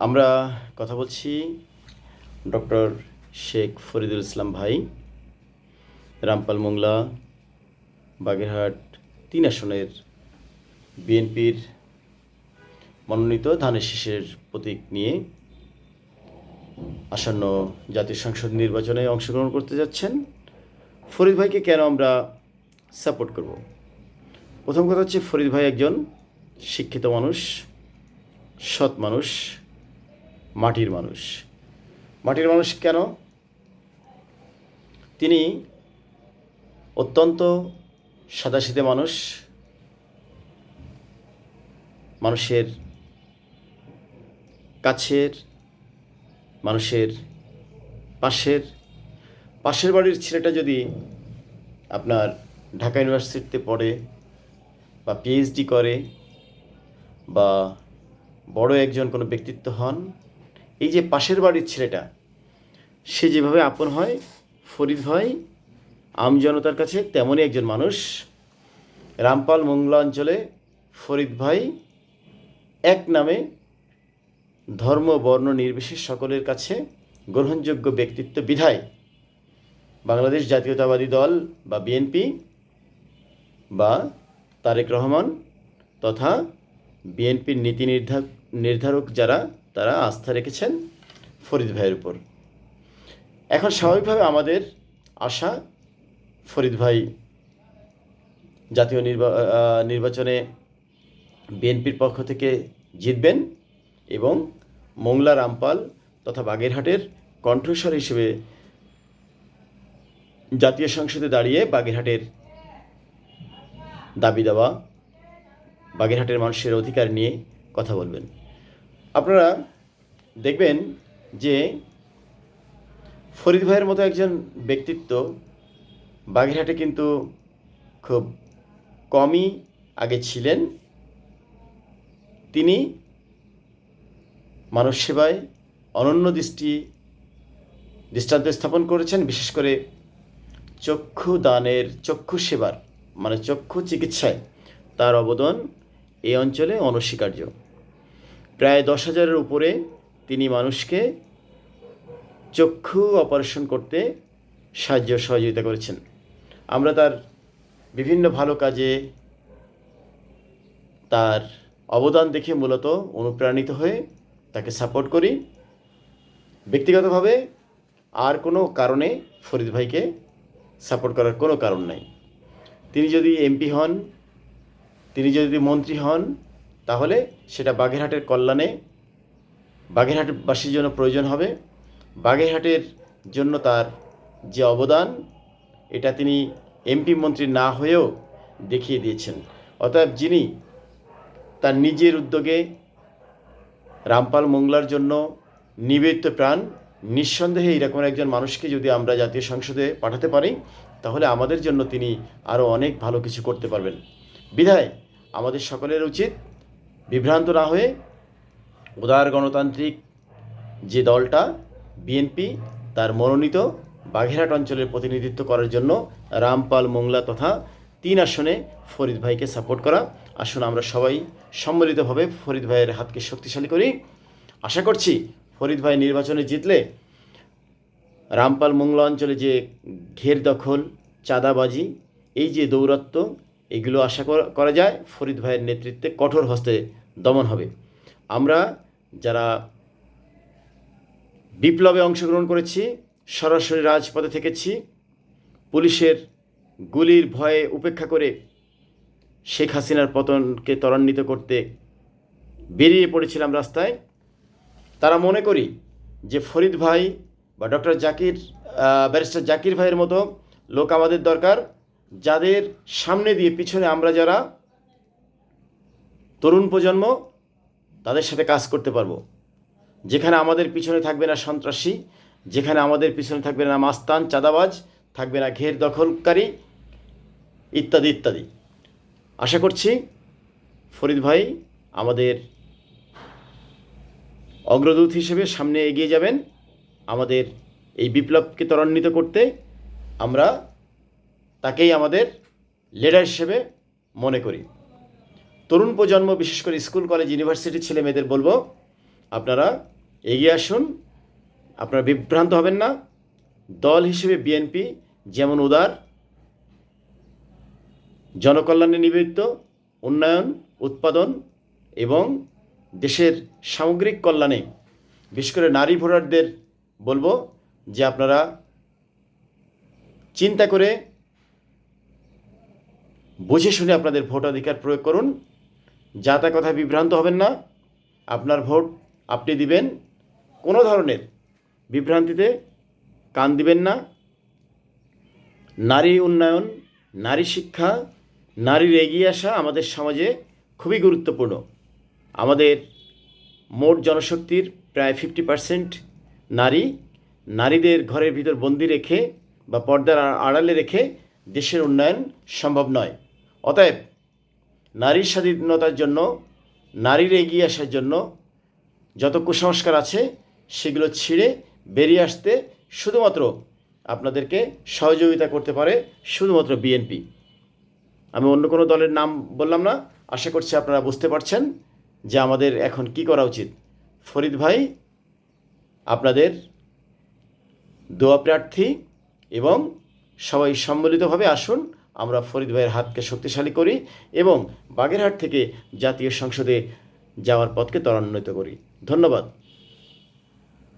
আমরা কথা বলছি ডক্টর শেখ ফরিদুল ইসলাম ভাই, রামপাল মোংলা বাগেরহাট ৩ আসনের বিএনপির মনোনীত ধানের শীষের প্রতীক নিয়ে আসন্ন জাতীয় সংসদ নির্বাচনে অংশগ্রহণ করতে যাচ্ছেন। ফরিদ ভাইকে কেন আমরা সাপোর্ট করব? প্রথম কথা হচ্ছে, ফরিদ ভাই একজন শিক্ষিত মানুষ, সৎ মানুষ, মাটির মানুষ। মাটির মানুষ কেন? তিনি অত্যন্ত সাদাসিধে মানুষ, মানুষের কাছের, মানুষের পাশের বাড়ির ছেলেটা যদি আপনার ঢাকা ইউনিভার্সিটিতে পড়ে বা পিএইচডি করে বা বড় একজন কোনো ব্যক্তিত্ব হন, এই যে পাশের বাড়ির ছেলেটা, সে যেভাবে আপন হয়, ফরিদ ভাই আমজনতার কাছে তেমনই একজন মানুষ। রামপাল মোংলা অঞ্চলে ফরিদ ভাই এক নামে ধর্ম বর্ণ নির্বিশেষ সকলের কাছে গ্রহণযোগ্য ব্যক্তিত্ব বিধায় বাংলাদেশ জাতীয়তাবাদী দল বা বিএনপি বা তারেক রহমান তথা বিএনপির নীতি নির্ধারক যারা, তারা আস্থা রেখেছেন ফরিদ ভাইয়ের উপর। এখন স্বাভাবিকভাবে আমাদের আশা, ফরিদ ভাই জাতীয় নির্বাচনে বিএনপির পক্ষ থেকে জিতবেন এবং মোংলা, রামপাল তথা বাগেরহাটের কণ্ঠস্বর হিসেবে জাতীয় সংসদে দাঁড়িয়ে বাগেরহাটের দাবি দেওয়া, বাগেরহাটের মানুষের অধিকার নিয়ে কথা বলবেন। আপনারা দেখবেন যে ফরিদ ভাইয়ের মতো একজন ব্যক্তিত্ব বাগেরহাটে কিন্তু খুব কমই আগে ছিলেন। তিনি মানব সেবায় অনন্য দৃষ্টান্ত স্থাপন করেছেন। বিশেষ করে চক্ষু সেবার মানে চক্ষু চিকিৎসায় তার অবদান এই অঞ্চলে অনস্বীকার্য। প্রায় 10,000-এর উপরে তিনি মানুষকে চক্ষু অপারেশন করতে সহযোগিতা করেছেন। আমরা তার বিভিন্ন ভালো কাজে তার অবদান দেখে মূলত অনুপ্রাণিত হয়ে তাকে সাপোর্ট করি। ব্যক্তিগতভাবে আর কোনো কারণে ফরিদ ভাইকে সাপোর্ট করার কোনো কারণ নাই। তিনি যদি এমপি হন, তিনি যদি মন্ত্রী হন, তাহলে সেটা বাগেরহাটের কল্যাণে, বাগেরহাটবাসীর জন্য প্রয়োজন হবে। বাগেরহাটের জন্য তার যে অবদান, এটা তিনি এমপি মন্ত্রী না হয়েও দেখিয়ে দিয়েছেন। অতএব যিনি তার নিজের উদ্যোগে রামপাল মোংলার জন্য নিবেদিত প্রাণ, নিঃসন্দেহে এরকম একজন মানুষকে যদি আমরা জাতীয় সংসদে পাঠাতে পারি, তাহলে আমাদের জন্য তিনি আরও অনেক ভালো কিছু করতে পারবেন। বিধায় আমাদের সকলের উচিত বিভ্রান্ত না হয়ে উদার গণতান্ত্রিক যে দলটা বিএনপি, তার মনোনীত বাগেরহাট অঞ্চলের প্রতিনিধিত্ব করার জন্য রামপাল মোংলা তথা 3 আসনে ফরিদ ভাইকে সাপোর্ট করা। আসুন আমরা সবাই সম্মিলিতভাবে ফরিদ ভাইয়ের হাতকে শক্তিশালী করি। আশা করছি ফরিদ ভাই নির্বাচনে জিতলে রামপাল মোংলা অঞ্চলে যে ঘের দখল, চাঁদাবাজি, এই যে দৌরাত্ম্য, এগুলো আশা করা যায় ফরিদ ভাইয়ের নেতৃত্বে কঠোর হস্তে দমন হবে। আমরা যারা বিপ্লবে অংশগ্রহণ করেছি, সরাসরি রাজপথে থেকেছি, পুলিশের গুলির ভয়ে উপেক্ষা করে শেখ হাসিনার পতনকে ত্বরান্বিত করতে বেরিয়ে পড়েছিলাম রাস্তায়, তারা মনে করি যে ফরিদ ভাই বা ব্যারিস্টার জাকির ভাইয়ের মতো লোক আমাদের দরকার, যাদের সামনে দিয়ে পিছনে আমরা যারা তরুণ প্রজন্ম, তাদের সাথে কাজ করতে পারবো। যেখানে আমাদের পিছনে থাকবে না সন্ত্রাসী, যেখানে আমাদের পিছনে থাকবে না মাস্তান, চাঁদাবাজ, থাকবে না ঘের দখলকারী, ইত্যাদি ইত্যাদি। আশা করছি ফরিদ ভাই আমাদের অগ্রদূত হিসেবে সামনে এগিয়ে যাবেন। আমাদের এই বিপ্লবকে ত্বরান্বিত করতে আমরা তাকেই আমাদের লিডার হিসেবে মনে করি। তরুণ প্রজন্ম, বিশেষ করে স্কুল কলেজ ইউনিভার্সিটির ছেলে মেয়েদের বলবো, আপনারা এগিয়ে আসুন, আপনারা বিভ্রান্ত হবেন না। দল হিসেবে বিএনপি যেমন উদার, জনকল্যাণে নিবেদিত, উন্নয়ন, উৎপাদন এবং দেশের সামগ্রিক কল্যাণে, বিশেষ করে নারী ভোটারদের বলবো যে আপনারা চিন্তা করে বুঝে শুনে আপনাদের ভোটাধিকার প্রয়োগ করুন। যা তা কথায় বিভ্রান্ত হবেন না। আপনার ভোট আপনি দিবেন, কোনো ধরনের বিভ্রান্তিতে কান দিবেন না। নারী উন্নয়ন, নারী শিক্ষা, নারীর এগিয়ে আসা আমাদের সমাজে খুবই গুরুত্বপূর্ণ। আমাদের মোট জনশক্তির প্রায় 50% নারী। নারীদের ঘরের ভিতর বন্দি রেখে বা পর্দার আড়ালে রেখে দেশের উন্নয়ন সম্ভব নয়। অতএব নারীর স্বাধীনতার জন্য, নারীর এগিয়ে আসার জন্য যত কুসংস্কার আছে সেগুলো ছিঁড়ে বেরিয়ে আসতে শুধুমাত্র আপনাদেরকে সহযোগিতা করতে পারে শুধুমাত্র বিএনপি। আমি অন্য কোনো দলের নাম বললাম না। আশা করছি আপনারা বুঝতে পারছেন যে আমাদের এখন কি করা উচিত। ফরিদ ভাই আপনাদের দোয়া প্রার্থী, এবং সবাই সম্মিলিতভাবে আসুন আমরা ফরিদ ভাইয়ের হাতকে শক্তিশালী করি এবং বাগেরহাট থেকে জাতীয় সংসদে যাওয়ার পথকে ত্বরান্বিত করি। ধন্যবাদ।